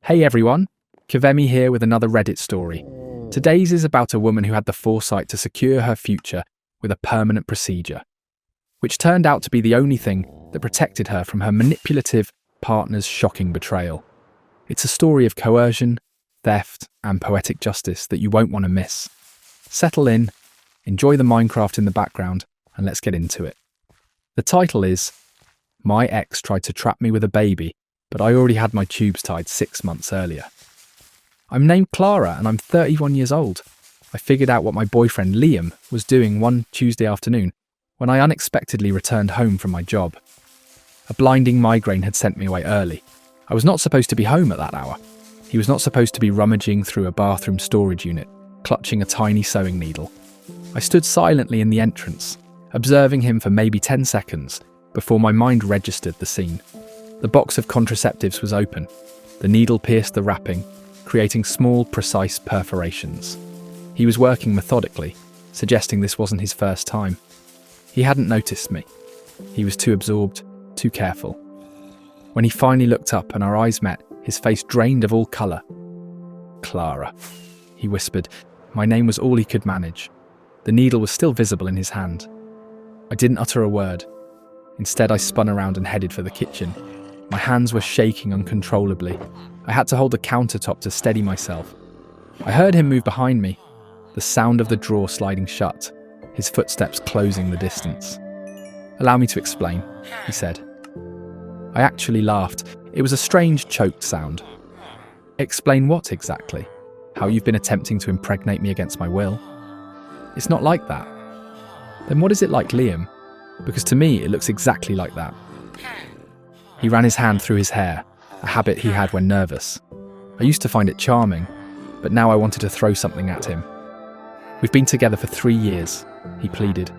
Hey everyone, Kavemi here with another Reddit story. Today's is about a woman who had the foresight to secure her future with a permanent procedure, which turned out to be the only thing that protected her from her manipulative partner's shocking betrayal. It's a story of coercion, theft, and poetic justice that you won't want to miss. Settle in, enjoy the Minecraft in the background, and let's get into it. The title is My Ex Tried to Trap Me with a Baby, but I already had my tubes tied 6 months earlier. I'm named Clara and I'm 31 years old. I figured out what my boyfriend Liam was doing one Tuesday afternoon when I unexpectedly returned home from my job. A blinding migraine had sent me away early. I was not supposed to be home at that hour. He was not supposed to be rummaging through a bathroom storage unit, clutching a tiny sewing needle. I stood silently in the entrance, observing him for maybe 10 seconds before my mind registered the scene. The box of contraceptives was open. The needle pierced the wrapping, creating small, precise perforations. He was working methodically, suggesting this wasn't his first time. He hadn't noticed me. He was too absorbed, too careful. When he finally looked up and our eyes met, his face drained of all colour. "Clara," he whispered. My name was all he could manage. The needle was still visible in his hand. I didn't utter a word. Instead, I spun around and headed for the kitchen. My hands were shaking uncontrollably. I had to hold the countertop to steady myself. I heard him move behind me, the sound of the drawer sliding shut, his footsteps closing the distance. "Allow me to explain," he said. I actually laughed. It was a strange, choked sound. "Explain what exactly? How you've been attempting to impregnate me against my will?" "It's not like that." "Then what is it like, Liam? Because to me, it looks exactly like that." He ran his hand through his hair, a habit he had when nervous. I used to find it charming, but now I wanted to throw something at him. "We've been together for 3 years, he pleaded.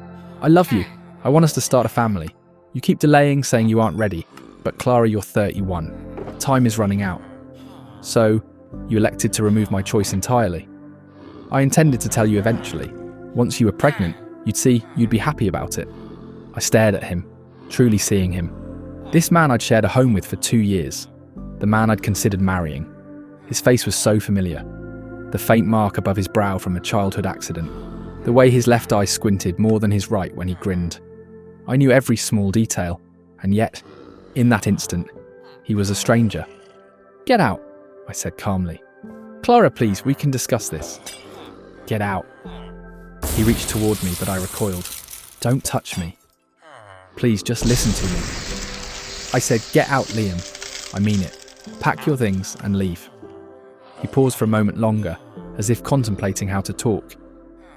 "I love you. I want us to start a family. You keep delaying, saying you aren't ready. But Clara, you're 31. Time is running out. So, you elected to remove my choice entirely. I intended to tell you eventually. Once you were pregnant, you'd see you'd be happy about it." I stared at him, truly seeing him. This man I'd shared a home with for 2 years. The man I'd considered marrying. His face was so familiar. The faint mark above his brow from a childhood accident. The way his left eye squinted more than his right when he grinned. I knew every small detail, and yet, in that instant, he was a stranger. "Get out," I said calmly. "Clara, please, we can discuss this." "Get out." He reached toward me, but I recoiled. "Don't touch me. Please, just listen to me." I said, "Get out, Liam. I mean it. Pack your things and leave." He paused for a moment longer, as if contemplating how to talk.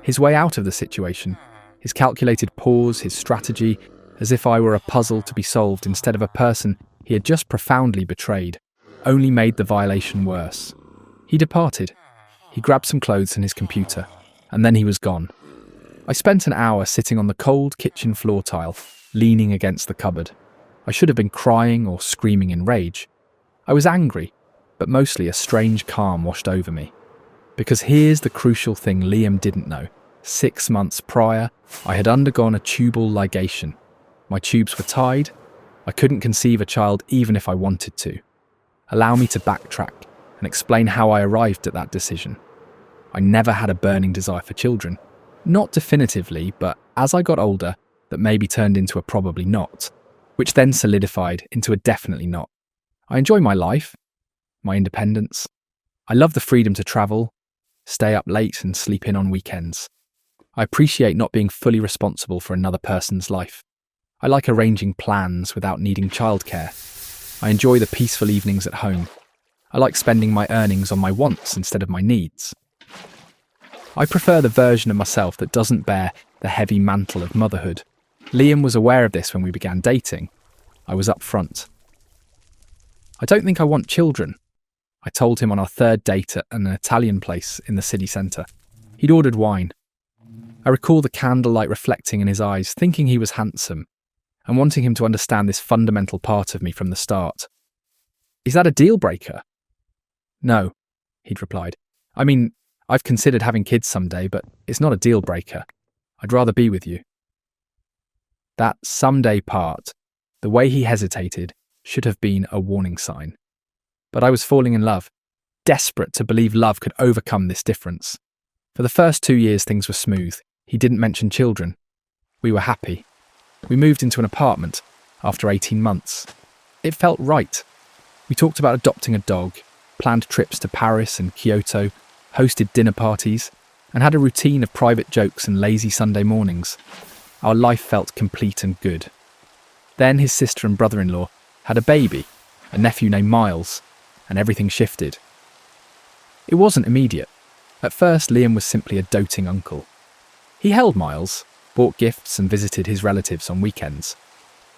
His way out of the situation, his calculated pause, his strategy, as if I were a puzzle to be solved instead of a person he had just profoundly betrayed, only made the violation worse. He departed. He grabbed some clothes and his computer, and then he was gone. I spent an hour sitting on the cold kitchen floor tile, leaning against the cupboard. I should have been crying or screaming in rage. I was angry, but mostly a strange calm washed over me. Because here's the crucial thing Liam didn't know. 6 months prior, I had undergone a tubal ligation. My tubes were tied. I couldn't conceive a child even if I wanted to. Allow me to backtrack and explain how I arrived at that decision. I never had a burning desire for children. Not definitively, but as I got older, that maybe turned into a probably not, which then solidified into a definitely not. I enjoy my life, my independence. I love the freedom to travel, stay up late and sleep in on weekends. I appreciate not being fully responsible for another person's life. I like arranging plans without needing childcare. I enjoy the peaceful evenings at home. I like spending my earnings on my wants instead of my needs. I prefer the version of myself that doesn't bear the heavy mantle of motherhood. Liam was aware of this when we began dating. I was upfront. "I don't think I want children," I told him on our 3rd date at an Italian place in the city centre. He'd ordered wine. I recall the candlelight reflecting in his eyes, thinking he was handsome, and wanting him to understand this fundamental part of me from the start. "Is that a deal breaker?" "No," he'd replied. "I mean, I've considered having kids someday, but it's not a deal breaker. I'd rather be with you." That someday part, the way he hesitated, should have been a warning sign. But I was falling in love, desperate to believe love could overcome this difference. For the first 2 years, things were smooth. He didn't mention children. We were happy. We moved into an apartment after 18 months. It felt right. We talked about adopting a dog, planned trips to Paris and Kyoto, hosted dinner parties, and had a routine of private jokes and lazy Sunday mornings. Our life felt complete and good. Then his sister and brother-in-law had a baby, a nephew named Miles, and everything shifted. It wasn't immediate. At first, Liam was simply a doting uncle. He held Miles, bought gifts and visited his relatives on weekends.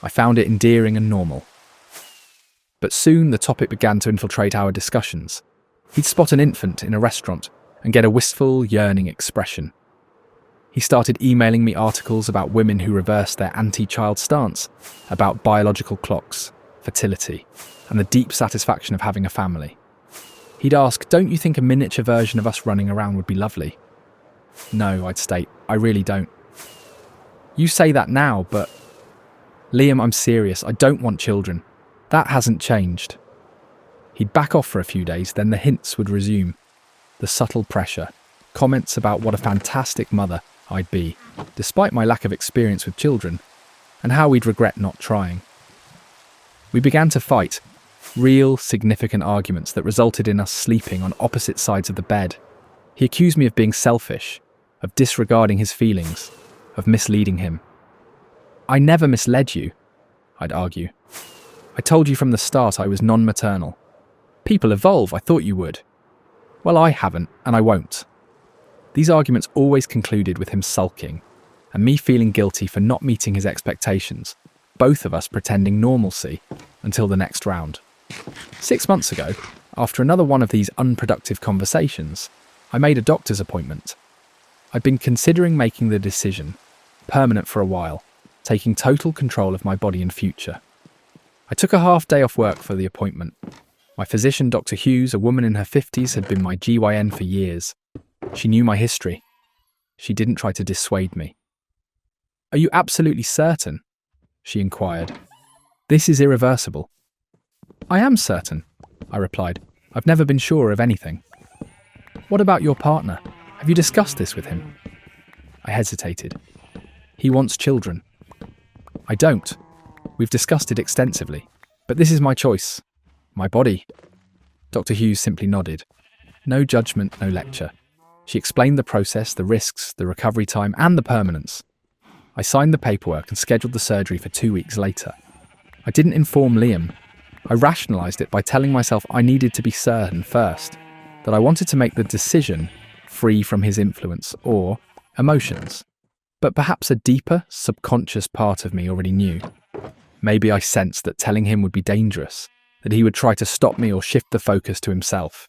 I found it endearing and normal. But soon the topic began to infiltrate our discussions. He'd spot an infant in a restaurant and get a wistful, yearning expression. He started emailing me articles about women who reversed their anti-child stance, about biological clocks, fertility, and the deep satisfaction of having a family. He'd ask, "Don't you think a miniature version of us running around would be lovely?" "No," I'd state, "I really don't." "You say that now, but..." "Liam, I'm serious. I don't want children. That hasn't changed." He'd back off for a few days, then the hints would resume. The subtle pressure, comments about what a fantastic mother I'd be, despite my lack of experience with children, and how we'd regret not trying. We began to fight, real, significant arguments that resulted in us sleeping on opposite sides of the bed. He accused me of being selfish, of disregarding his feelings, of misleading him. "I never misled you," I'd argue. "I told you from the start I was non-maternal. People evolve, I thought you would." "Well, I haven't, and I won't." These arguments always concluded with him sulking, and me feeling guilty for not meeting his expectations, both of us pretending normalcy until the next round. 6 months ago, after another one of these unproductive conversations, I made a doctor's appointment. I'd been considering making the decision, permanent for a while, taking total control of my body and future. I took a half day off work for the appointment. My physician, Dr. Hughes, a woman in her 50s, had been my GYN for years. She knew my history. She didn't try to dissuade me. "Are you absolutely certain?" she inquired. "This is irreversible." "I am certain," I replied. "I've never been sure of anything." "What about your partner? Have you discussed this with him?" I hesitated. "He wants children." "I don't. We've discussed it extensively. But this is my choice. My body." Dr. Hughes simply nodded. No judgment, no lecture. She explained the process, the risks, the recovery time, and the permanence. I signed the paperwork and scheduled the surgery for 2 weeks later. I didn't inform Liam. I rationalised it by telling myself I needed to be certain first, that I wanted to make the decision free from his influence or emotions. But perhaps a deeper, subconscious part of me already knew. Maybe I sensed that telling him would be dangerous, that he would try to stop me or shift the focus to himself.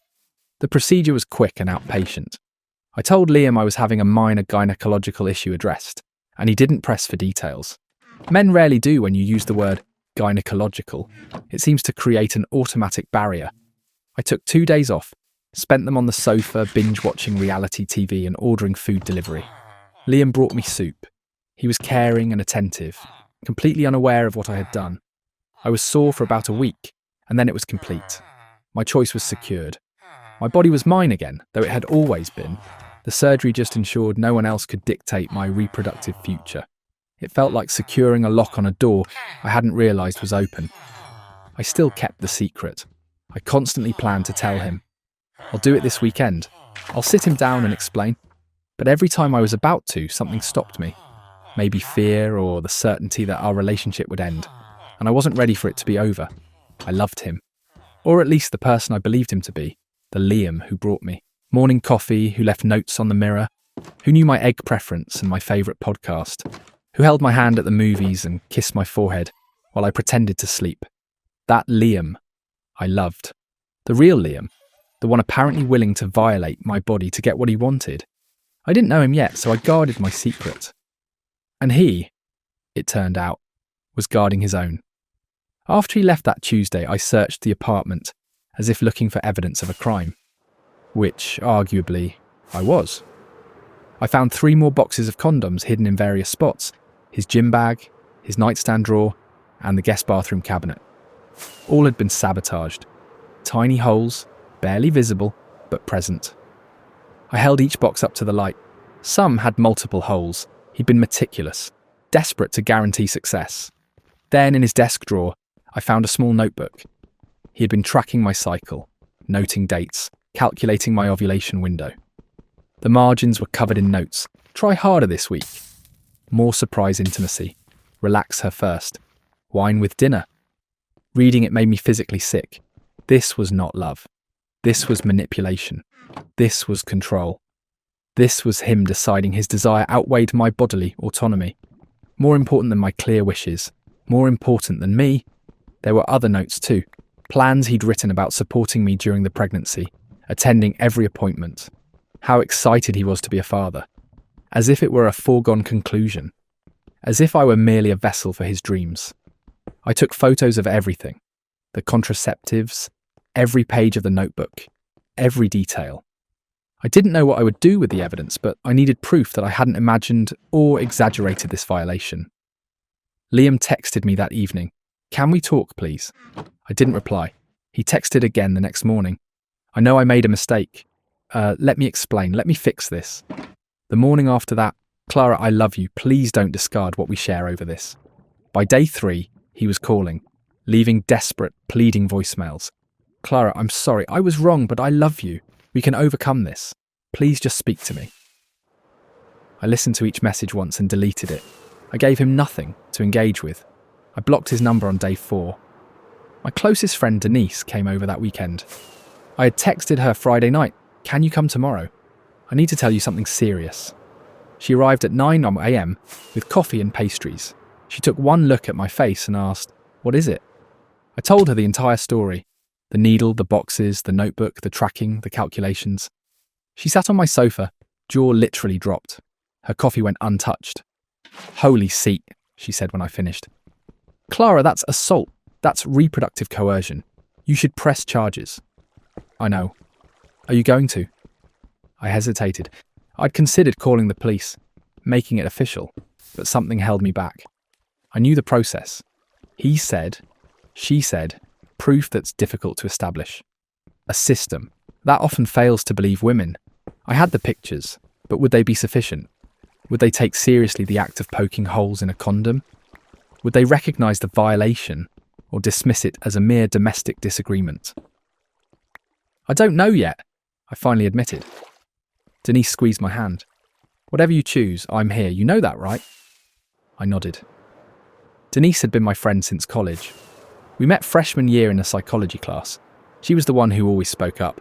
The procedure was quick and outpatient. I told Liam I was having a minor gynecological issue addressed, and he didn't press for details. Men rarely do when you use the word gynecological. It seems to create an automatic barrier. I took 2 days off, spent them on the sofa, binge-watching reality TV and ordering food delivery. Liam brought me soup. He was caring and attentive, completely unaware of what I had done. I was sore for about a week, and then it was complete. My choice was secured. My body was mine again, though it had always been. The surgery just ensured no one else could dictate my reproductive future. It felt like securing a lock on a door I hadn't realised was open. I still kept the secret. I constantly planned to tell him. I'll do it this weekend. I'll sit him down and explain. But every time I was about to, something stopped me. Maybe fear or the certainty that our relationship would end. And I wasn't ready for it to be over. I loved him. Or at least the person I believed him to be. The Liam who brought me. Morning coffee, who left notes on the mirror, who knew my egg preference and my favourite podcast, who held my hand at the movies and kissed my forehead while I pretended to sleep. That Liam I loved. The real Liam, the one apparently willing to violate my body to get what he wanted. I didn't know him yet, so I guarded my secret. And he, it turned out, was guarding his own. After he left that Tuesday, I searched the apartment as if looking for evidence of a crime. Which, arguably, I was. I found 3 more boxes of condoms hidden in various spots, his gym bag, his nightstand drawer, and the guest bathroom cabinet. All had been sabotaged. Tiny holes, barely visible, but present. I held each box up to the light. Some had multiple holes. He'd been meticulous, desperate to guarantee success. Then, in his desk drawer, I found a small notebook. He had been tracking my cycle, noting dates, calculating my ovulation window. The margins were covered in notes. Try harder this week. More surprise intimacy. Relax her first. Wine with dinner. Reading it made me physically sick. This was not love. This was manipulation. This was control. This was him deciding his desire outweighed my bodily autonomy. More important than my clear wishes. More important than me. There were other notes too. Plans he'd written about supporting me during the pregnancy, attending every appointment. How excited he was to be a father. As if it were a foregone conclusion. As if I were merely a vessel for his dreams. I took photos of everything. The contraceptives, every page of the notebook, every detail. I didn't know what I would do with the evidence, but I needed proof that I hadn't imagined or exaggerated this violation. Liam texted me that evening. "Can we talk, please?" I didn't reply. He texted again the next morning. "I know I made a mistake. Let me explain. Let me fix this." The morning after that, "Clara, I love you. Please don't discard what we share over this." By day 3, he was calling, leaving desperate, pleading voicemails. "Clara, I'm sorry. I was wrong, but I love you. We can overcome this. Please just speak to me." I listened to each message once and deleted it. I gave him nothing to engage with. I blocked his number on day 4. My closest friend Denise came over that weekend. I had texted her Friday night, "Can you come tomorrow? I need to tell you something serious." She arrived at 9 a.m. with coffee and pastries. She took one look at my face and asked, "What is it?" I told her the entire story. The needle, the boxes, the notebook, the tracking, the calculations. She sat on my sofa, jaw literally dropped. Her coffee went untouched. "Holy seat," she said when I finished. "Clara, that's assault. That's reproductive coercion. You should press charges." "I know. Are you going to?" I hesitated. I'd considered calling the police, making it official, but something held me back. I knew the process. He said, she said, proof that's difficult to establish. A system that often fails to believe women. I had the pictures, but would they be sufficient? Would they take seriously the act of poking holes in a condom? Would they recognise the violation or dismiss it as a mere domestic disagreement? "I don't know yet," I finally admitted. Denise squeezed my hand. "Whatever you choose, I'm here. You know that, right?" I nodded. Denise had been my friend since college. We met freshman year in a psychology class. She was the one who always spoke up.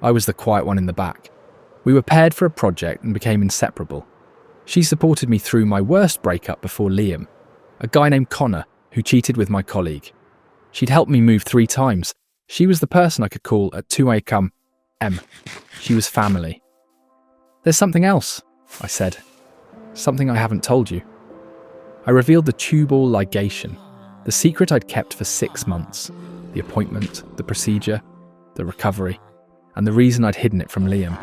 I was the quiet one in the back. We were paired for a project and became inseparable. She supported me through my worst breakup before Liam, a guy named Connor who cheated with my colleague. She'd helped me move 3 times. She was the person I could call at 2 a.m. She was family. "There's something else," I said. "Something I haven't told you." I revealed the tubal ligation, the secret I'd kept for 6 months, the appointment, the procedure, the recovery, and the reason I'd hidden it from Liam.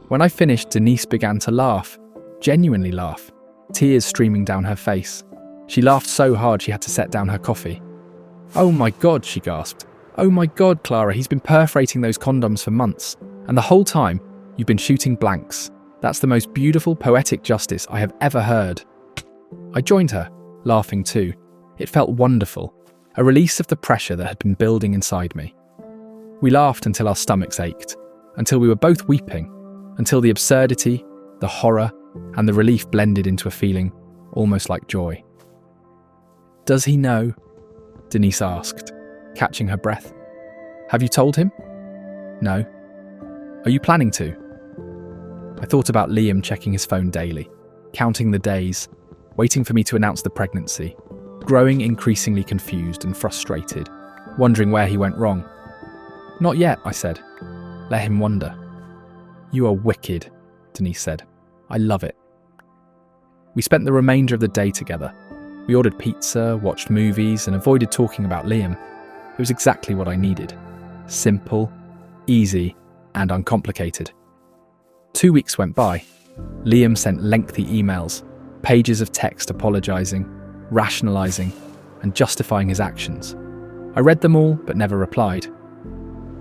When I finished, Denise began to laugh, genuinely laugh, tears streaming down her face. She laughed so hard she had to set down her coffee. "Oh my God," she gasped. "Oh my God, Clara, he's been perforating those condoms for months, and the whole time, you've been shooting blanks. That's the most beautiful, poetic justice I have ever heard." I joined her, laughing too. It felt wonderful, a release of the pressure that had been building inside me. We laughed until our stomachs ached, until we were both weeping, until the absurdity, the horror, and the relief blended into a feeling almost like joy. "Does he know?" Denise asked, catching her breath. "Have you told him?" "No." "Are you planning to?" I thought about Liam checking his phone daily, counting the days, waiting for me to announce the pregnancy, growing increasingly confused and frustrated, wondering where he went wrong. "Not yet," I said. "Let him wonder." "You are wicked," Denise said. "I love it." We spent the remainder of the day together. We ordered pizza, watched movies, and avoided talking about Liam. It was exactly what I needed. Simple, easy, and uncomplicated. 2 weeks went by. Liam sent lengthy emails, pages of text apologising, rationalising, and justifying his actions. I read them all, but never replied.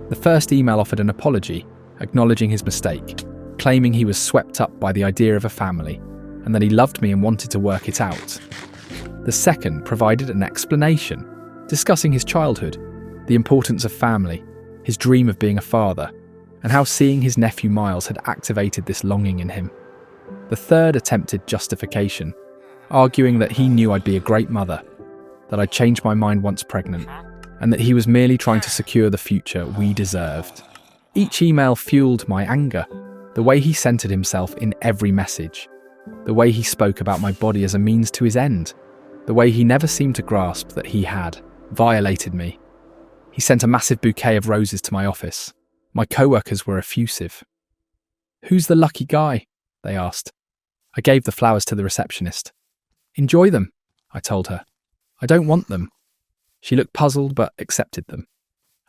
The first email offered an apology, acknowledging his mistake, claiming he was swept up by the idea of a family, and that he loved me and wanted to work it out. The second provided an explanation, discussing his childhood, the importance of family, his dream of being a father, and how seeing his nephew Miles had activated this longing in him. The third attempted justification, arguing that he knew I'd be a great mother, that I'd changed my mind once pregnant, and that he was merely trying to secure the future we deserved. Each email fueled my anger, the way he centered himself in every message, the way he spoke about my body as a means to his end, the way he never seemed to grasp that he had violated me. He sent a massive bouquet of roses to my office. My co-workers were effusive. "Who's the lucky guy?" they asked. I gave the flowers to the receptionist. "Enjoy them," I told her. "I don't want them." She looked puzzled but accepted them.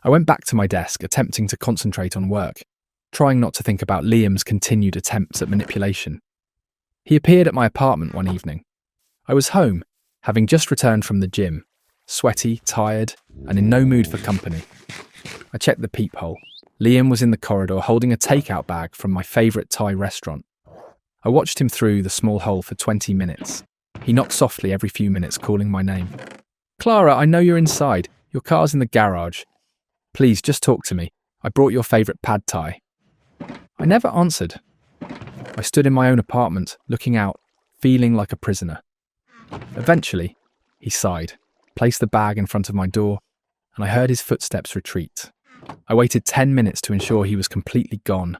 I went back to my desk, attempting to concentrate on work, trying not to think about Liam's continued attempts at manipulation. He appeared at my apartment one evening. I was home, having just returned from the gym, sweaty, tired, and in no mood for company. I checked the peephole. Liam was in the corridor holding a takeout bag from my favourite Thai restaurant. I watched him through the small hole for 20 minutes. He knocked softly every few minutes, calling my name. "Clara, I know you're inside. Your car's in the garage. Please, just talk to me. I brought your favourite pad thai." I never answered. I stood in my own apartment, looking out, feeling like a prisoner. Eventually, he sighed, placed the bag in front of my door, and I heard his footsteps retreat. I waited 10 minutes to ensure he was completely gone.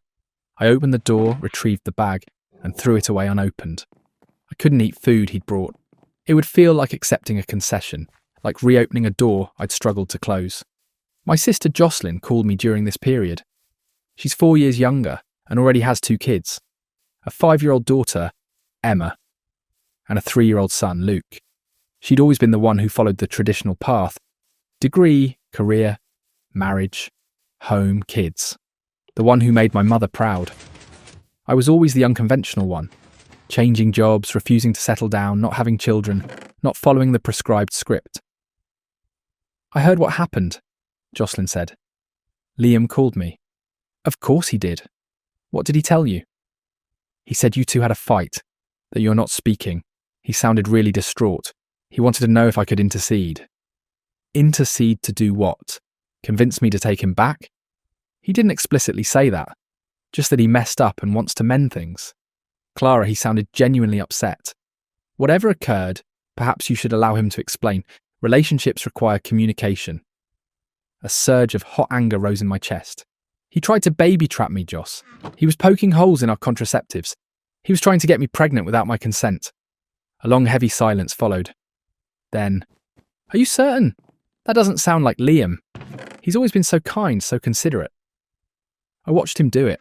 I opened the door, retrieved the bag, and threw it away unopened. I couldn't eat food he'd brought. It would feel like accepting a concession, like reopening a door I'd struggled to close. My sister Jocelyn called me during this period. She's 4 years younger and already has 2 kids, a 5-year-old daughter, Emma, and a 3-year-old son, Luke. She'd always been the one who followed the traditional path: degree, career, marriage, home, kids. The one who made my mother proud. I was always the unconventional one, changing jobs, refusing to settle down, not having children, not following the prescribed script. "I heard what happened," Jocelyn said. "Liam called me." "Of course he did. What did he tell you?" "He said you two had a fight, that you're not speaking. He sounded really distraught. He wanted to know if I could intercede." "Intercede to do what? Convince me to take him back?" "He didn't explicitly say that, just that he messed up and wants to mend things." "Clara, he sounded genuinely upset. Whatever occurred, perhaps you should allow him to explain. Relationships require communication." A surge of hot anger rose in my chest. "He tried to baby trap me, Joss. He was poking holes in our contraceptives. He was trying to get me pregnant without my consent." A long, heavy silence followed. Then, "Are you certain? That doesn't sound like Liam. He's always been so kind, so considerate." I watched him do it.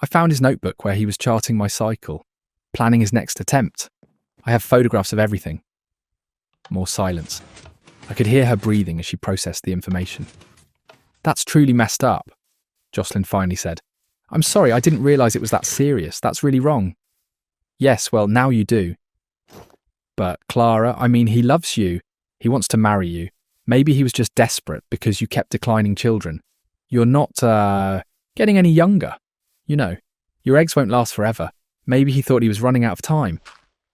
I found his notebook where he was charting my cycle, planning his next attempt. I have photographs of everything. More silence. I could hear her breathing as she processed the information. "That's truly messed up," Jocelyn finally said. "I'm sorry, I didn't realise it was that serious. That's really wrong." "Yes, well, now you do." "But, Clara, I mean, he loves you. He wants to marry you. Maybe he was just desperate because you kept declining children. You're not, getting any younger. You know, your eggs won't last forever. Maybe he thought he was running out of time.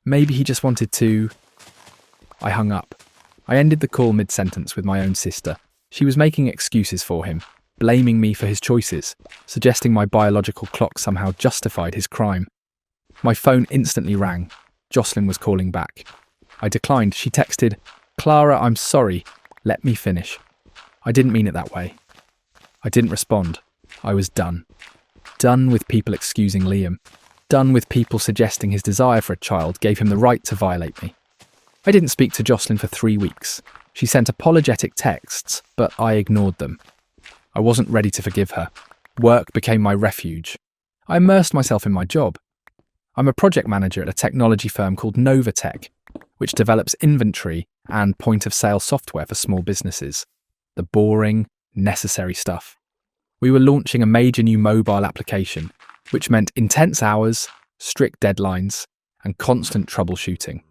Maybe he just wanted to..." I hung up. I ended the call mid-sentence with my own sister. She was making excuses for him, blaming me for his choices, suggesting my biological clock somehow justified his crime. My phone instantly rang. Jocelyn was calling back. I declined. She texted, "Clara, I'm sorry. Let me finish." I didn't mean it that way. I didn't respond. I was done. Done with people excusing Liam. Done with people suggesting his desire for a child gave him the right to violate me. I didn't speak to Jocelyn for 3 weeks. She sent apologetic texts, but I ignored them. I wasn't ready to forgive her. Work became my refuge. I immersed myself in my job. I'm a project manager at a technology firm called Novatech, which develops inventory and point-of-sale software for small businesses. The boring, necessary stuff. We were launching a major new mobile application, which meant intense hours, strict deadlines, and constant troubleshooting.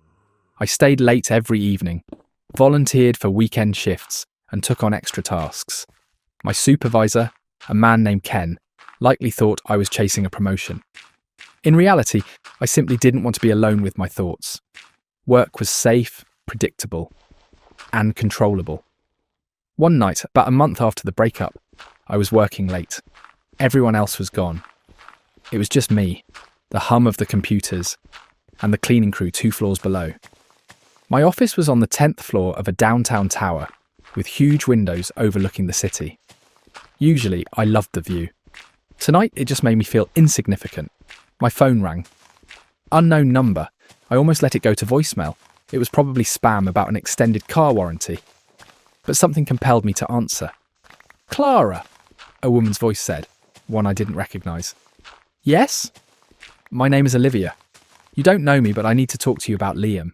I stayed late every evening, volunteered for weekend shifts, and took on extra tasks. My supervisor, a man named Ken, likely thought I was chasing a promotion. In reality, I simply didn't want to be alone with my thoughts. Work was safe, predictable, and controllable. One night, about a month after the breakup, I was working late. Everyone else was gone. It was just me, the hum of the computers, and the cleaning crew 2 floors below. My office was on the 10th floor of a downtown tower, with huge windows overlooking the city. Usually, I loved the view. Tonight, it just made me feel insignificant. My phone rang. Unknown number. I almost let it go to voicemail. It was probably spam about an extended car warranty. But something compelled me to answer. "Clara," a woman's voice said, one I didn't recognise. "Yes?" "My name is Olivia. You don't know me, but I need to talk to you about Liam."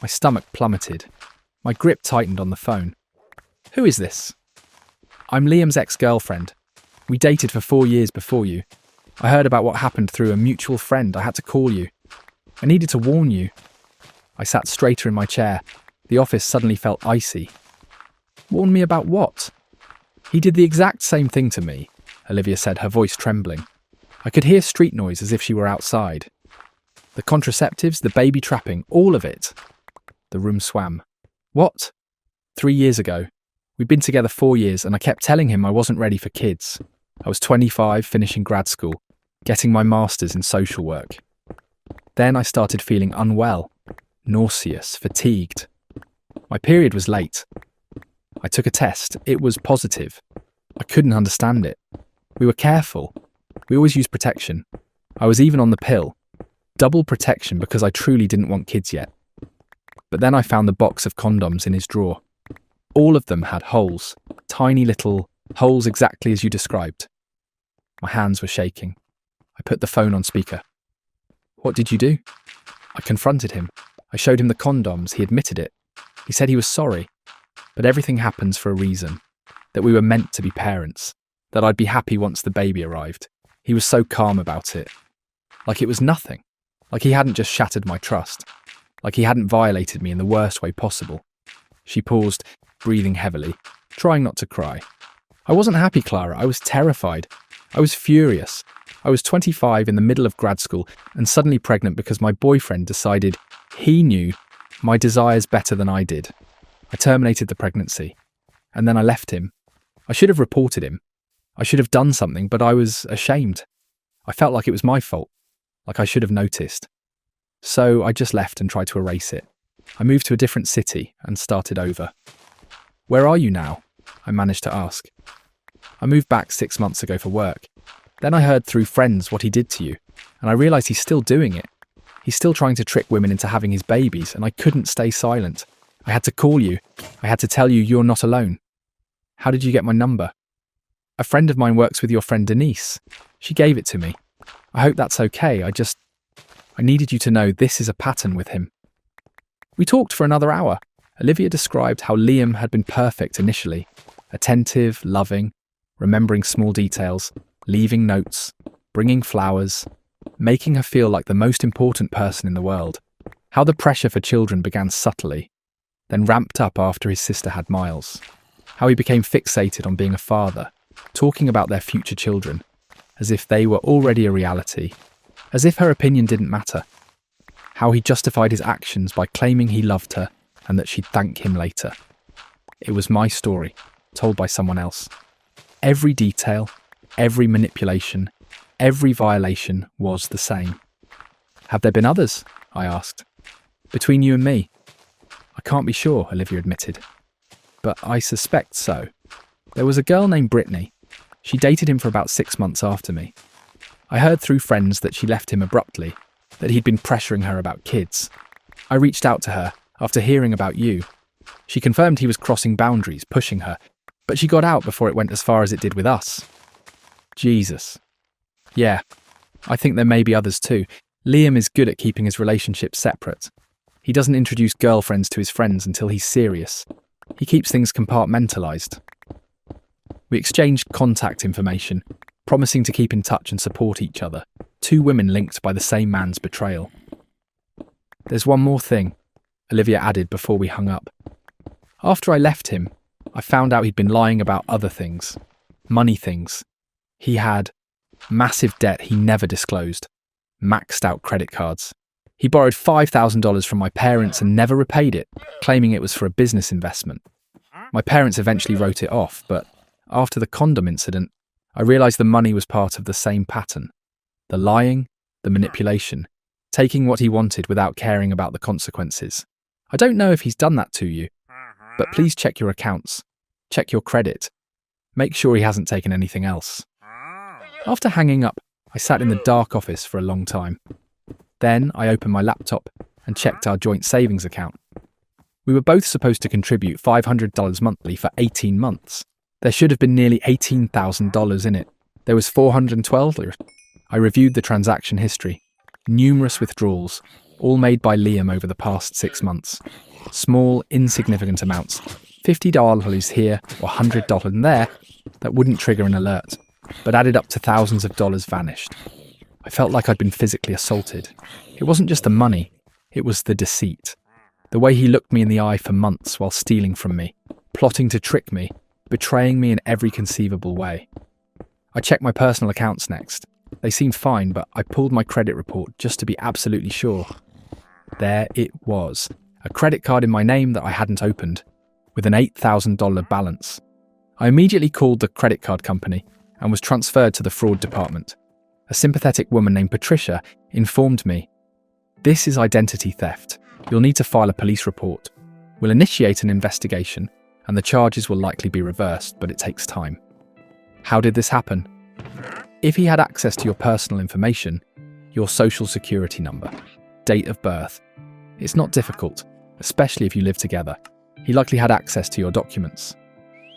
My stomach plummeted. My grip tightened on the phone. "Who is this?" "I'm Liam's ex-girlfriend. We dated for 4 years before you. I heard about what happened through a mutual friend. I had to call you. I needed to warn you." I sat straighter in my chair. The office suddenly felt icy. "Warn me about what?" "He did the exact same thing to me," Olivia said, her voice trembling. I could hear street noise as if she were outside. The contraceptives, the baby trapping, all of it. The room swam. "What?" "3 years ago. We'd been together 4 years and I kept telling him I wasn't ready for kids. I was 25, finishing grad school, getting my master's in social work. Then I started feeling unwell, nauseous, fatigued. My period was late. I took a test. It was positive. I couldn't understand it. We were careful. We always used protection. I was even on the pill. Double protection because I truly didn't want kids yet. But then I found the box of condoms in his drawer. All of them had holes, tiny little holes exactly as you described. My hands were shaking. I put the phone on speaker. "What did you do?" I confronted him. I showed him the condoms. He admitted it. He said he was sorry. But everything happens for a reason. That we were meant to be parents. That I'd be happy once the baby arrived. He was so calm about it. Like it was nothing. Like he hadn't just shattered my trust. Like he hadn't violated me in the worst way possible. She paused, breathing heavily, trying not to cry. "I wasn't happy, Clara. I was terrified. I was furious. I was 25 in the middle of grad school and suddenly pregnant because my boyfriend decided he knew my desires better than I did. I terminated the pregnancy. And then I left him. I should have reported him. I should have done something, but I was ashamed. I felt like it was my fault, like I should have noticed. So I just left and tried to erase it. I moved to a different city and started over." "Where are you now?" I managed to ask. "I moved back 6 months ago for work. Then I heard through friends what he did to you, and I realised he's still doing it. He's still trying to trick women into having his babies, and I couldn't stay silent. I had to call you. I had to tell you you're not alone." "How did you get my number?" "A friend of mine works with your friend Denise. She gave it to me. I hope that's okay. I needed you to know this is a pattern with him." We talked for another hour. Olivia described how Liam had been perfect initially. Attentive, loving, remembering small details, leaving notes, bringing flowers, making her feel like the most important person in the world. How the pressure for children began subtly, then ramped up after his sister had Miles. How he became fixated on being a father, talking about their future children, as if they were already a reality, as if her opinion didn't matter. How he justified his actions by claiming he loved her and that she'd thank him later. It was my story, told by someone else. Every detail, every manipulation, every violation was the same. "Have there been others?" I asked. "Between you and me?" "I can't be sure," Olivia admitted. "But I suspect so. There was a girl named Brittany. She dated him for about 6 months after me. I heard through friends that she left him abruptly, that he'd been pressuring her about kids. I reached out to her after hearing about you. She confirmed he was crossing boundaries, pushing her, but she got out before it went as far as it did with us." Jesus. "Yeah, I think there may be others too. Liam is good at keeping his relationships separate. He doesn't introduce girlfriends to his friends until he's serious. He keeps things compartmentalised." We exchanged contact information, promising to keep in touch and support each other, 2 women linked by the same man's betrayal. "There's one more thing," Olivia added before we hung up. "After I left him, I found out he'd been lying about other things. Money things. He had massive debt he never disclosed, maxed out credit cards. He borrowed $5,000 from my parents and never repaid it, claiming it was for a business investment. My parents eventually wrote it off, but after the condom incident, I realised the money was part of the same pattern. The lying, the manipulation, taking what he wanted without caring about the consequences. I don't know if he's done that to you, but please check your accounts, check your credit, make sure he hasn't taken anything else. After hanging up, I sat in the dark office for a long time. Then I opened my laptop and checked our joint savings account. We were both supposed to contribute $500 monthly for 18 months. There should have been nearly $18,000 in it. There was $412. I reviewed the transaction history. Numerous withdrawals, all made by Liam over the past 6 months. Small, insignificant amounts, $50 here or $100 there, that wouldn't trigger an alert, but added up to thousands of dollars vanished. I felt like I'd been physically assaulted. It wasn't just the money, it was the deceit. The way he looked me in the eye for months while stealing from me, plotting to trick me, betraying me in every conceivable way. I checked my personal accounts next. They seemed fine, but I pulled my credit report just to be absolutely sure. There it was, a credit card in my name that I hadn't opened, with an $8,000 balance. I immediately called the credit card company and was transferred to the fraud department. A sympathetic woman named Patricia informed me, "This is identity theft. You'll need to file a police report. We'll initiate an investigation, and the charges will likely be reversed, but it takes time." How did this happen? If he had access to your personal information, your social security number, date of birth, it's not difficult, especially if you live together. He likely had access to your documents.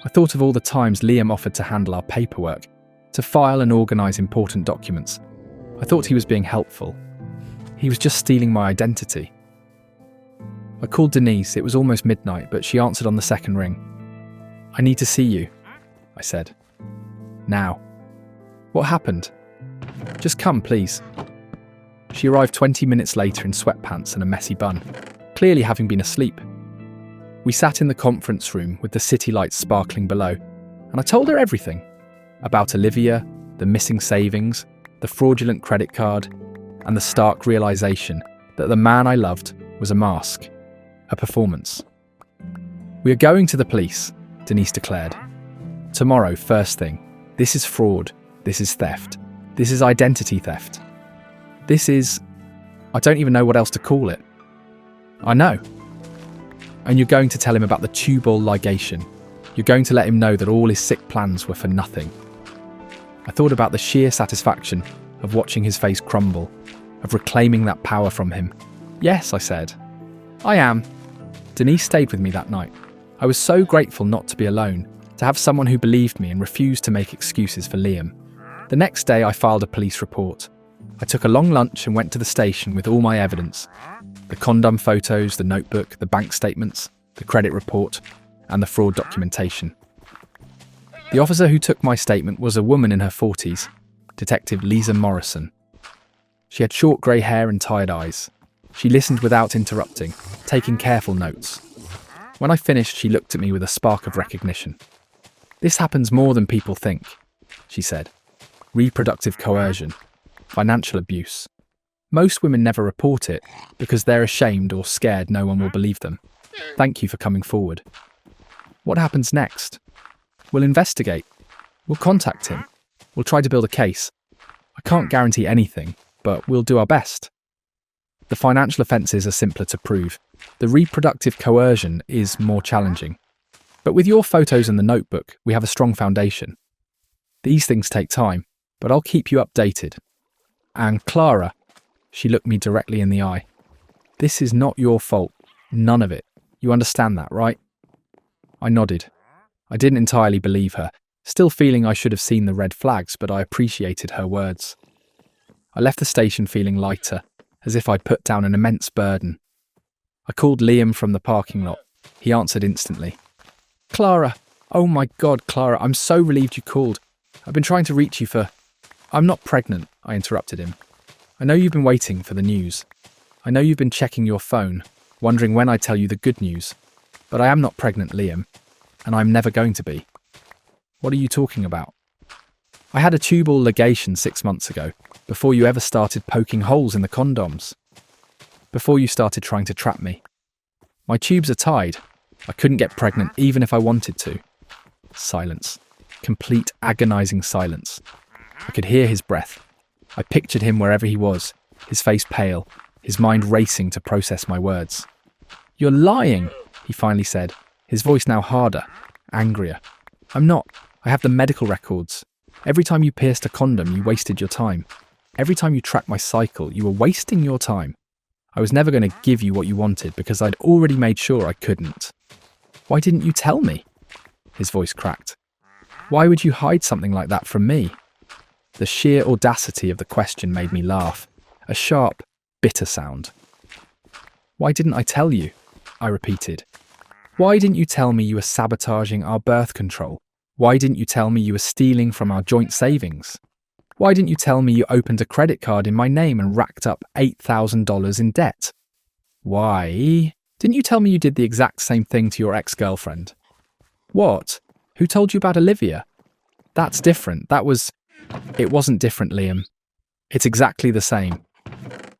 I thought of all the times Liam offered to handle our paperwork, to file and organise important documents. I thought he was being helpful. He was just stealing my identity. I called Denise. It was almost midnight, but she answered on the second ring. "I need to see you," I said. "Now." "What happened?" "Just come, please." She arrived 20 minutes later in sweatpants and a messy bun, clearly having been asleep. We sat in the conference room with the city lights sparkling below, and I told her everything. About Olivia, the missing savings, the fraudulent credit card, and the stark realisation that the man I loved was a mask, a performance. "We are going to the police," Denise declared. "Tomorrow, first thing. This is fraud. This is theft. This is identity theft. This is... I don't even know what else to call it." "I know." "And you're going to tell him about the tubal ligation. You're going to let him know that all his sick plans were for nothing." I thought about the sheer satisfaction of watching his face crumble, of reclaiming that power from him. "Yes," I said. "I am." Denise stayed with me that night. I was so grateful not to be alone, to have someone who believed me and refused to make excuses for Liam. The next day I filed a police report. I took a long lunch and went to the station with all my evidence. The condom photos, the notebook, the bank statements, the credit report, and the fraud documentation. The officer who took my statement was a woman in her 40s, Detective Lisa Morrison. She had short grey hair and tired eyes. She listened without interrupting, taking careful notes. When I finished, she looked at me with a spark of recognition. "This happens more than people think," she said. "Reproductive coercion, financial abuse. Most women never report it because they're ashamed or scared no one will believe them. Thank you for coming forward." "What happens next?" "We'll investigate. We'll contact him. We'll try to build a case. I can't guarantee anything, but we'll do our best." The financial offences are simpler to prove. The reproductive coercion is more challenging. But with your photos and the notebook, we have a strong foundation. These things take time, but I'll keep you updated. And Clara, she looked me directly in the eye. "This is not your fault. None of it. You understand that, right?" I nodded. I didn't entirely believe her, still feeling I should have seen the red flags, but I appreciated her words. I left the station feeling lighter, as if I'd put down an immense burden. I called Liam from the parking lot. He answered instantly. "Clara, oh my God, Clara, I'm so relieved you called. I've been trying to reach you for..." "I'm not pregnant," I interrupted him. "I know you've been waiting for the news. I know you've been checking your phone, wondering when I'd tell you the good news. But I am not pregnant, Liam, and I'm never going to be." "What are you talking about?" I had a tubal ligation 6 months ago, before you ever started poking holes in the condoms. Before you started trying to trap me. My tubes are tied. I couldn't get pregnant even if I wanted to. Silence. Complete agonizing silence. I could hear his breath. I pictured him wherever he was, his face pale, his mind racing to process my words. "You're lying," he finally said, his voice now harder, angrier. "I'm not. I have the medical records. Every time you pierced a condom, you wasted your time. Every time you tracked my cycle, you were wasting your time. I was never going to give you what you wanted because I'd already made sure I couldn't. Why didn't you tell me?" His voice cracked. "Why would you hide something like that from me?" The sheer audacity of the question made me laugh, a sharp, bitter sound. "Why didn't I tell you?" I repeated. "Why didn't you tell me you were sabotaging our birth control? Why didn't you tell me you were stealing from our joint savings? Why didn't you tell me you opened a credit card in my name and racked up $8,000 in debt? Why didn't you tell me you did the exact same thing to your ex-girlfriend? What? Who told you about Olivia? That's different. It wasn't different, Liam. It's exactly the same.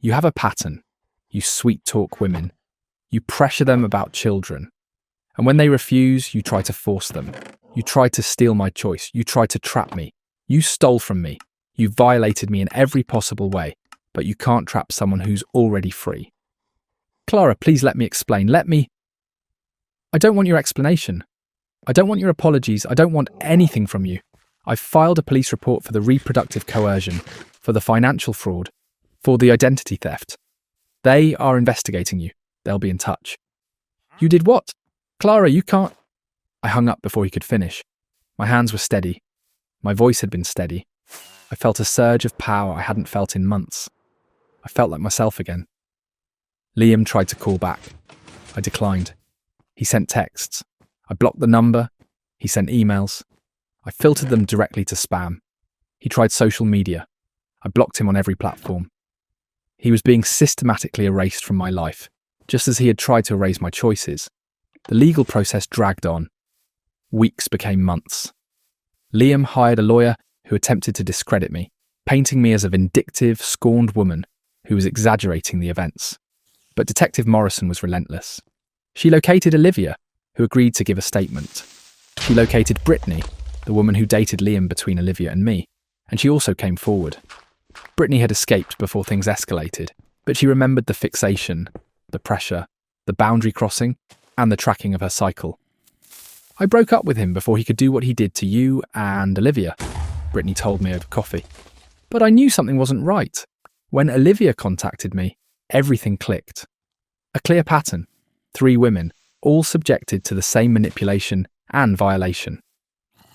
You have a pattern. You sweet-talk women. You pressure them about children. And when they refuse, you try to force them. You try to steal my choice. You try to trap me. You stole from me. You violated me in every possible way, but you can't trap someone who's already free. Clara, please let me explain. I don't want your explanation. I don't want your apologies. I don't want anything from you. I've filed a police report for the reproductive coercion, for the financial fraud, for the identity theft. They are investigating you. They'll be in touch. You did what? Clara, you can't. I hung up before he could finish. My hands were steady. My voice had been steady. I felt a surge of power I hadn't felt in months. I felt like myself again. Liam tried to call back. I declined. He sent texts. I blocked the number. He sent emails. I filtered them directly to spam. He tried social media. I blocked him on every platform. He was being systematically erased from my life, just as he had tried to erase my choices. The legal process dragged on. Weeks became months. Liam hired a lawyer who attempted to discredit me, painting me as a vindictive, scorned woman who was exaggerating the events. But Detective Morrison was relentless. She located Olivia, who agreed to give a statement. She located Brittany, the woman who dated Liam between Olivia and me, and she also came forward. Brittany had escaped before things escalated, but she remembered the fixation, the pressure, the boundary crossing, and the tracking of her cycle. I broke up with him before he could do what he did to you and Olivia, Brittany told me over coffee. But I knew something wasn't right. When Olivia contacted me, everything clicked. A clear pattern. 3 women, all subjected to the same manipulation and violation.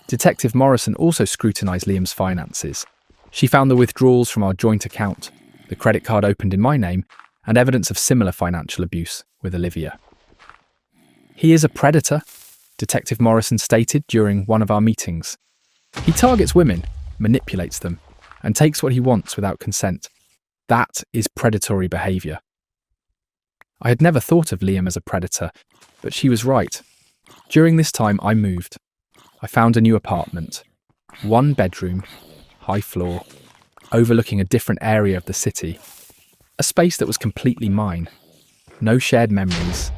Detective Morrison also scrutinised Liam's finances. She found the withdrawals from our joint account, the credit card opened in my name, and evidence of similar financial abuse with Olivia. He is a predator, Detective Morrison stated during one of our meetings. He targets women, manipulates them, and takes what he wants without consent. That is predatory behaviour. I had never thought of Liam as a predator, but she was right. During this time, I moved. I found a new apartment. 1 bedroom, high floor, overlooking a different area of the city. A space that was completely mine. No shared memories,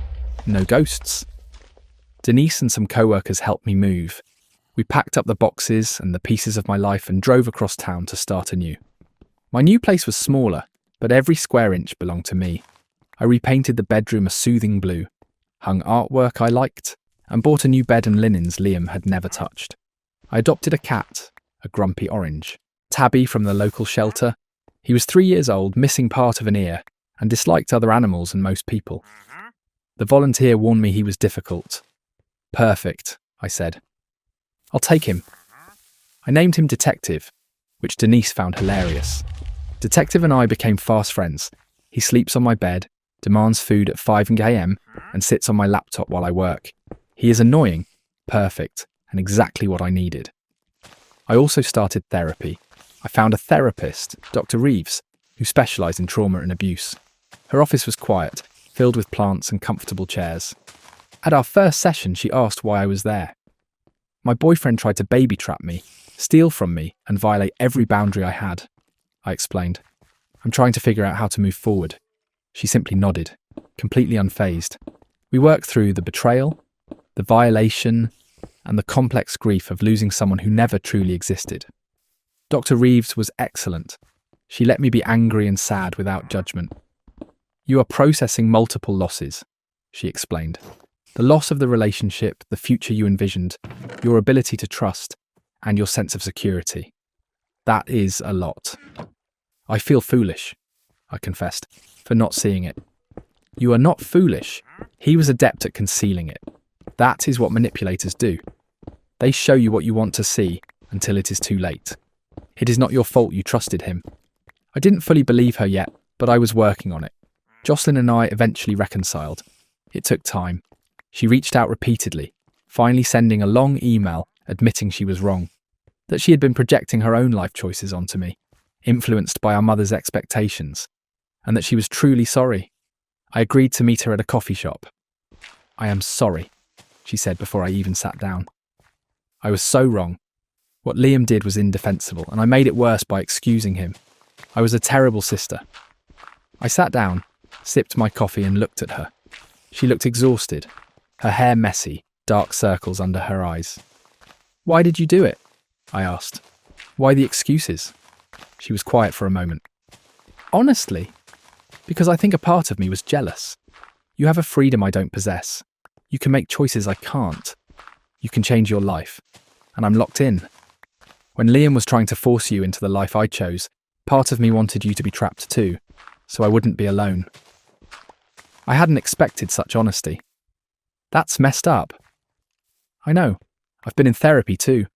no ghosts. Denise and some co-workers helped me move. We packed up the boxes and the pieces of my life and drove across town to start anew. My new place was smaller, but every square inch belonged to me. I repainted the bedroom a soothing blue, hung artwork I liked, and bought a new bed and linens Liam had never touched. I adopted a cat, a grumpy orange. Tabby from the local shelter. He was 3 years old, missing part of an ear, and disliked other animals and most people. The volunteer warned me he was difficult. Perfect, I said. I'll take him. I named him Detective, which Denise found hilarious. Detective and I became fast friends. He sleeps on my bed, demands food at 5 a.m, and sits on my laptop while I work. He is annoying, perfect, and exactly what I needed. I also started therapy. I found a therapist, Dr. Reeves, who specialised in trauma and abuse. Her office was quiet, filled with plants and comfortable chairs. At our first session, she asked why I was there. My boyfriend tried to baby trap me. steal from me, and violate every boundary I had. I explained. I'm trying to figure out how to move forward. She simply nodded, completely unfazed. We worked through the betrayal, the violation, and the complex grief of losing someone who never truly existed. Dr. Reeves was excellent. She let me be angry and sad without judgment. You are processing multiple losses, she explained. The loss of the relationship, the future you envisioned, your ability to trust, and your sense of security. That is a lot. I feel foolish, I confessed, for not seeing it. You are not foolish. He was adept at concealing it. That is what manipulators do. They show you what you want to see until it is too late. It is not your fault you trusted him. I didn't fully believe her yet, but I was working on it. Jocelyn and I eventually reconciled. It took time. She reached out repeatedly, finally sending a long email admitting she was wrong, that she had been projecting her own life choices onto me, influenced by our mother's expectations, and that she was truly sorry. I agreed to meet her at a coffee shop. I am sorry, she said before I even sat down. I was so wrong. What Liam did was indefensible, and I made it worse by excusing him. I was a terrible sister. I sat down, sipped my coffee and looked at her. She looked exhausted, her hair messy, dark circles under her eyes. Why did you do it? I asked. Why the excuses? She was quiet for a moment. Honestly, because I think a part of me was jealous. You have a freedom I don't possess. You can make choices I can't. You can change your life. And I'm locked in. When Liam was trying to force you into the life I chose, part of me wanted you to be trapped too, so I wouldn't be alone. I hadn't expected such honesty. That's messed up. I know. I've been in therapy too,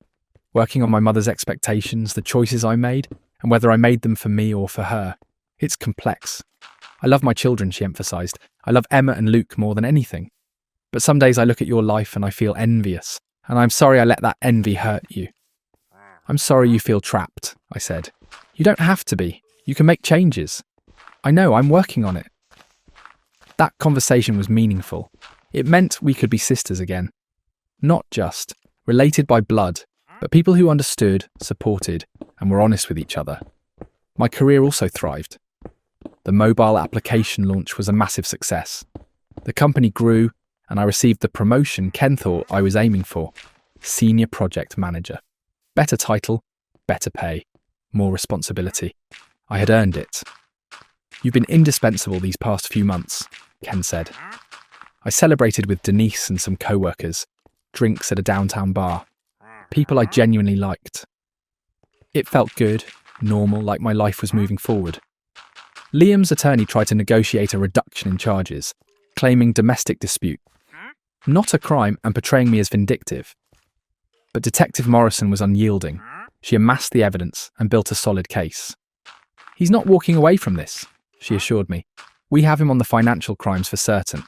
working on my mother's expectations, the choices I made, and whether I made them for me or for her. It's complex. I love my children, she emphasised. I love Emma and Luke more than anything. But some days I look at your life and I feel envious, and I'm sorry I let that envy hurt you. I'm sorry you feel trapped, I said. You don't have to be. You can make changes. I know, I'm working on it. That conversation was meaningful. It meant we could be sisters again. Not just related by blood, but people who understood, supported, and were honest with each other. My career also thrived. The mobile application launch was a massive success. The company grew, and I received the promotion Ken thought I was aiming for, Senior Project Manager. Better title, better pay, more responsibility. I had earned it. You've been indispensable these past few months, Ken said. I celebrated with Denise and some co-workers, drinks at a downtown bar, people I genuinely liked. It felt good, normal, like my life was moving forward. Liam's attorney tried to negotiate a reduction in charges, claiming domestic dispute. Not a crime and portraying me as vindictive. But Detective Morrison was unyielding. She amassed the evidence and built a solid case. He's not walking away from this, she assured me. We have him on the financial crimes for certain.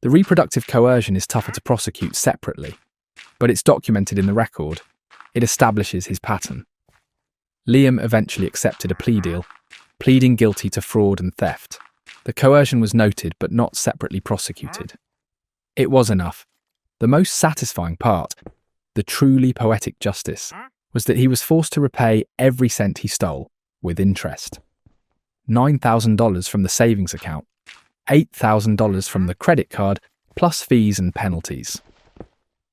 The reproductive coercion is tougher to prosecute separately, but it's documented in the record. It establishes his pattern. Liam eventually accepted a plea deal, pleading guilty to fraud and theft. The coercion was noted but not separately prosecuted. It was enough. The most satisfying part, the truly poetic justice, was that he was forced to repay every cent he stole, with interest. $9,000 from the savings account, $8,000 from the credit card, plus fees and penalties.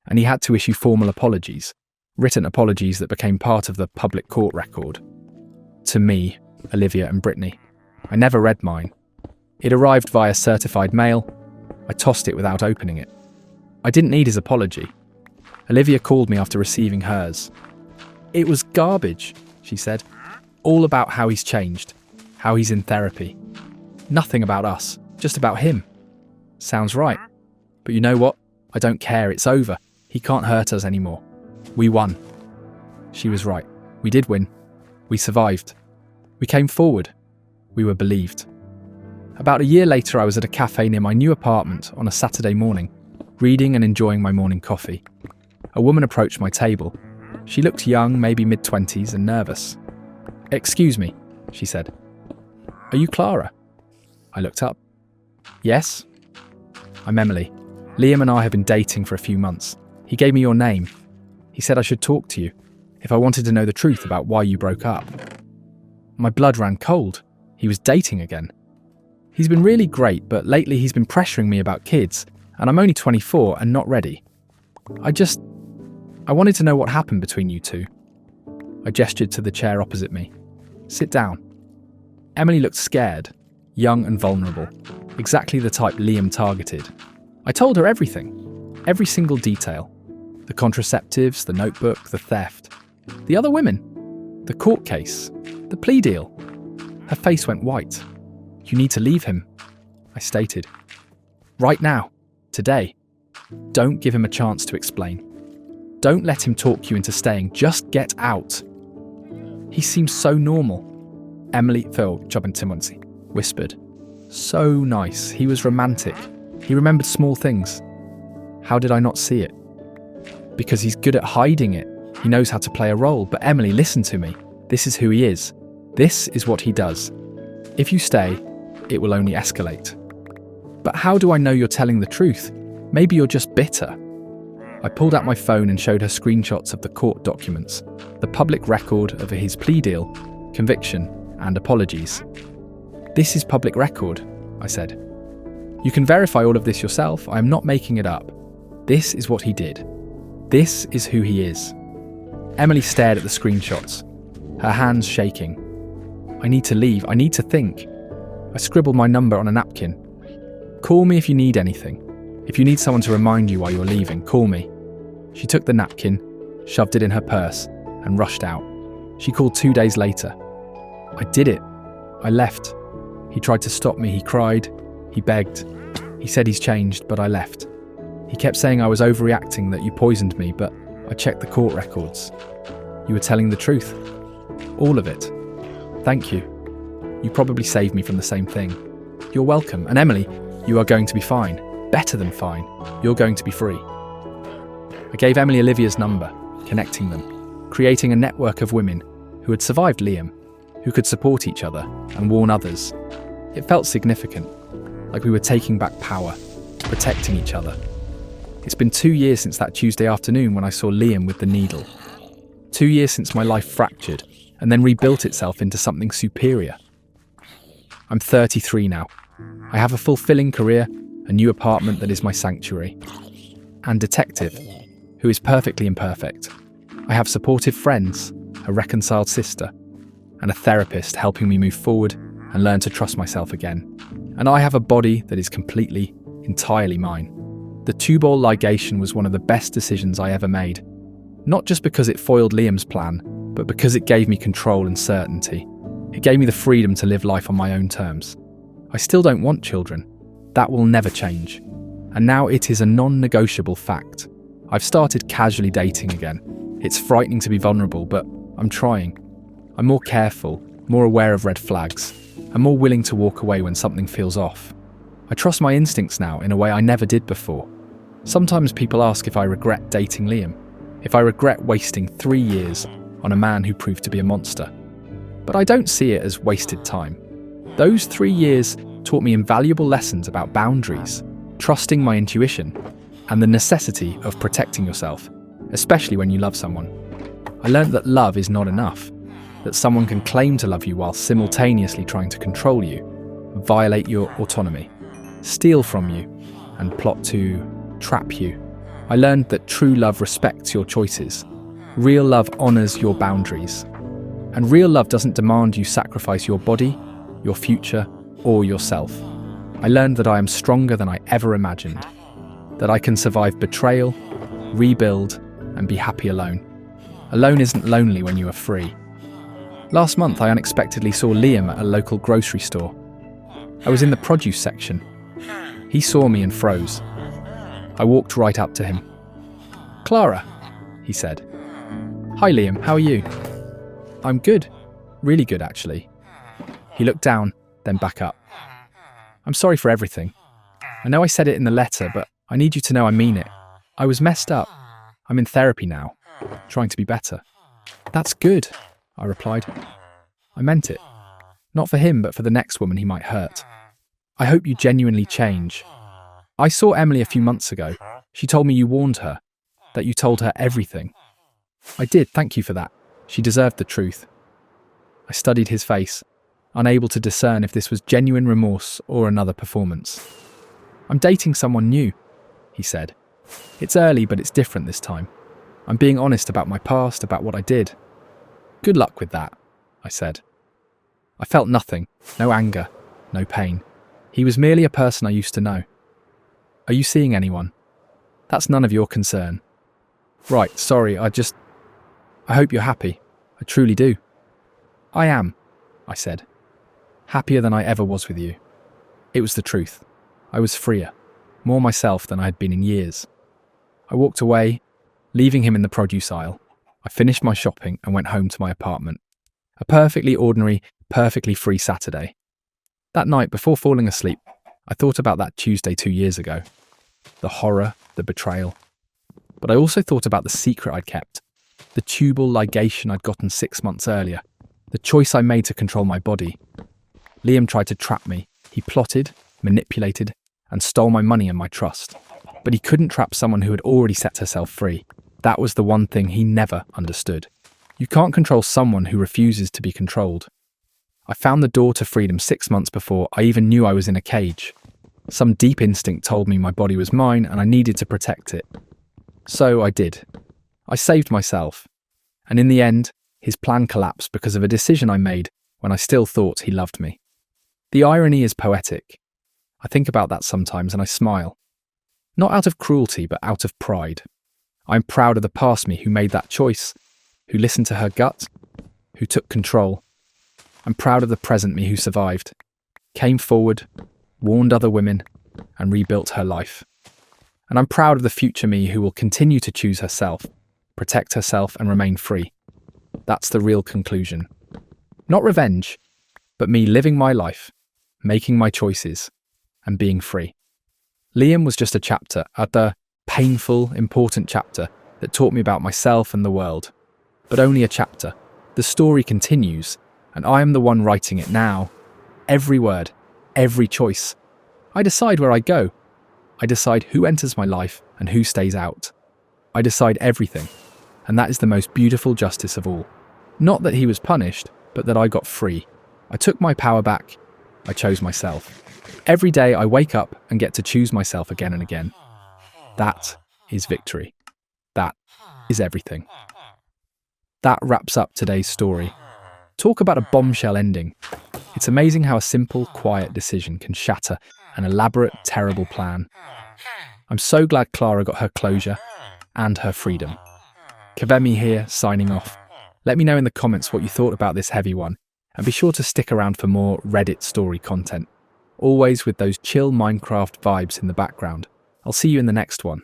And he had to issue formal apologies, written apologies that became part of the public court record. To me, Olivia and Brittany. I never read mine. It arrived via certified mail. I tossed it without opening it. I didn't need his apology. Olivia called me after receiving hers. It was garbage, she said. All about how he's changed, how he's in therapy. Nothing about us, just about him. Sounds right. But you know what? I don't care, it's over. He can't hurt us anymore. We won. She was right. We did win. We survived. We came forward. We were believed. About a year later, I was at a cafe near my new apartment on a Saturday morning, reading and enjoying my morning coffee. A woman approached my table. She looked young, maybe mid-20s, and nervous. "Excuse me," she said. "Are you Clara?" I looked up. "Yes." "I'm Emily. Liam and I have been dating for a few months. He gave me your name. He said I should talk to you. if I wanted to know the truth about why you broke up. My blood ran cold. He was dating again. He's been really great, but lately he's been pressuring me about kids, and I'm only 24 and not ready. I wanted to know what happened between you two. I gestured to the chair opposite me. Sit down. Emily looked scared, young and vulnerable, exactly the type Liam targeted. I told her everything, every single detail. The contraceptives, the notebook, the theft. The other women. The court case. The plea deal. Her face went white. You need to leave him, I stated. Right now. Today. Don't give him a chance to explain. Don't let him talk you into staying. Just get out. He seems so normal. Emily whispered. So nice. He was romantic. He remembered small things. How did I not see it? Because he's good at hiding it. He knows how to play a role. But Emily, listen to me. This is who he is. This is what he does. If you stay, it will only escalate. But how do I know you're telling the truth? Maybe you're just bitter. I pulled out my phone and showed her screenshots of the court documents, the public record of his plea deal, conviction, and apologies. This is public record, I said. You can verify all of this yourself. I am not making it up. This is what he did. This is who he is. Emily stared at the screenshots, her hands shaking. I need to leave. I need to think. I scribbled my number on a napkin. Call me if you need anything. If you need someone to remind you why you're leaving, call me. She took the napkin, shoved it in her purse, and rushed out. She called 2 days later. I did it. I left. He tried to stop me. He cried. He begged. He said he's changed, but I left. He kept saying I was overreacting, that you poisoned me, but I checked the court records. You were telling the truth. All of it. Thank you. You probably saved me from the same thing. You're welcome. And Emily, you are going to be fine. Better than fine. You're going to be free. I gave Emily Olivia's number, connecting them, creating a network of women who had survived Liam, who could support each other and warn others. It felt significant, like we were taking back power, protecting each other. It's been 2 years since that Tuesday afternoon when I saw Liam with the needle. 2 years since my life fractured and then rebuilt itself into something superior. I'm 33 now. I have a fulfilling career, a new apartment that is my sanctuary, and detective, who is perfectly imperfect. I have supportive friends, a reconciled sister, and a therapist helping me move forward and learn to trust myself again. And I have a body that is completely, entirely mine. The tubal ligation was one of the best decisions I ever made. Not just because it foiled Liam's plan, but because it gave me control and certainty. It gave me the freedom to live life on my own terms. I still don't want children. That will never change. And now it is a non-negotiable fact. I've started casually dating again. It's frightening to be vulnerable, but I'm trying. I'm more careful, more aware of red flags, and more willing to walk away when something feels off. I trust my instincts now in a way I never did before. Sometimes people ask if I regret dating Liam, if I regret wasting 3 years on a man who proved to be a monster. But I don't see it as wasted time. Those 3 years taught me invaluable lessons about boundaries, trusting my intuition, and the necessity of protecting yourself, especially when you love someone. I learned that love is not enough, that someone can claim to love you while simultaneously trying to control you, violate your autonomy, steal from you, and plot to trap you. I learned that true love respects your choices. Real love honors your boundaries. And real love doesn't demand you sacrifice your body, your future, or yourself. I learned that I am stronger than I ever imagined, that I can survive betrayal, rebuild, and be happy alone. Alone isn't lonely when you are free. Last month, I unexpectedly saw Liam at a local grocery store. I was in the produce section. He saw me and froze. I walked right up to him. "Clara," he said. "Hi Liam, how are you?" "I'm good. Really good, actually." He looked down, then back up. "I'm sorry for everything. I know I said it in the letter, but I need you to know I mean it. I was messed up. I'm in therapy now, trying to be better." "That's good," I replied. I meant it. Not for him, but for the next woman he might hurt. "I hope you genuinely change. I saw Emily a few months ago. She told me you warned her, that you told her everything. I did, thank you for that. She deserved the truth. I studied his face, unable to discern if this was genuine remorse or another performance. I'm dating someone new, he said. It's early, but it's different this time. I'm being honest about my past, about what I did. Good luck with that, I said. I felt nothing, no anger, no pain. He was merely a person I used to know. Are you seeing anyone? That's none of your concern. Right, sorry, I hope you're happy. I truly do. I am, I said. Happier than I ever was with you. It was the truth. I was freer, more myself than I had been in years. I walked away, leaving him in the produce aisle. I finished my shopping and went home to my apartment. A perfectly ordinary, perfectly free Saturday. That night, before falling asleep, I thought about that Tuesday 2 years ago. The horror, the betrayal. But I also thought about the secret I'd kept, the tubal ligation I'd gotten 6 months earlier, the choice I made to control my body. Liam tried to trap me. He plotted, manipulated, and stole my money and my trust. But he couldn't trap someone who had already set herself free. That was the one thing he never understood. You can't control someone who refuses to be controlled. I found the door to freedom 6 months before I even knew I was in a cage. Some deep instinct told me my body was mine and I needed to protect it. So I did. I saved myself. And in the end, his plan collapsed because of a decision I made when I still thought he loved me. The irony is poetic. I think about that sometimes and I smile. Not out of cruelty, but out of pride. I'm proud of the past me who made that choice, who listened to her gut, who took control. I'm proud of the present me who survived, came forward, warned other women, and rebuilt her life. And I'm proud of the future me who will continue to choose herself, protect herself, and remain free. That's the real conclusion. Not revenge, but me living my life, making my choices, and being free. Liam was just a chapter, the painful, important chapter that taught me about myself and the world. But only a chapter. The story continues, and I am the one writing it now. Every word, every choice. I decide where I go. I decide who enters my life and who stays out. I decide everything, and that is the most beautiful justice of all. Not that he was punished, but that I got free. I took my power back. I chose myself. Every day I wake up and get to choose myself again and again. That is victory. That is everything. That wraps up today's story. Talk about a bombshell ending. It's amazing how a simple, quiet decision can shatter an elaborate, terrible plan. I'm so glad Clara got her closure and her freedom. Kavemi here, signing off. Let me know in the comments what you thought about this heavy one, and be sure to stick around for more Reddit story content, always with those chill Minecraft vibes in the background. I'll see you in the next one.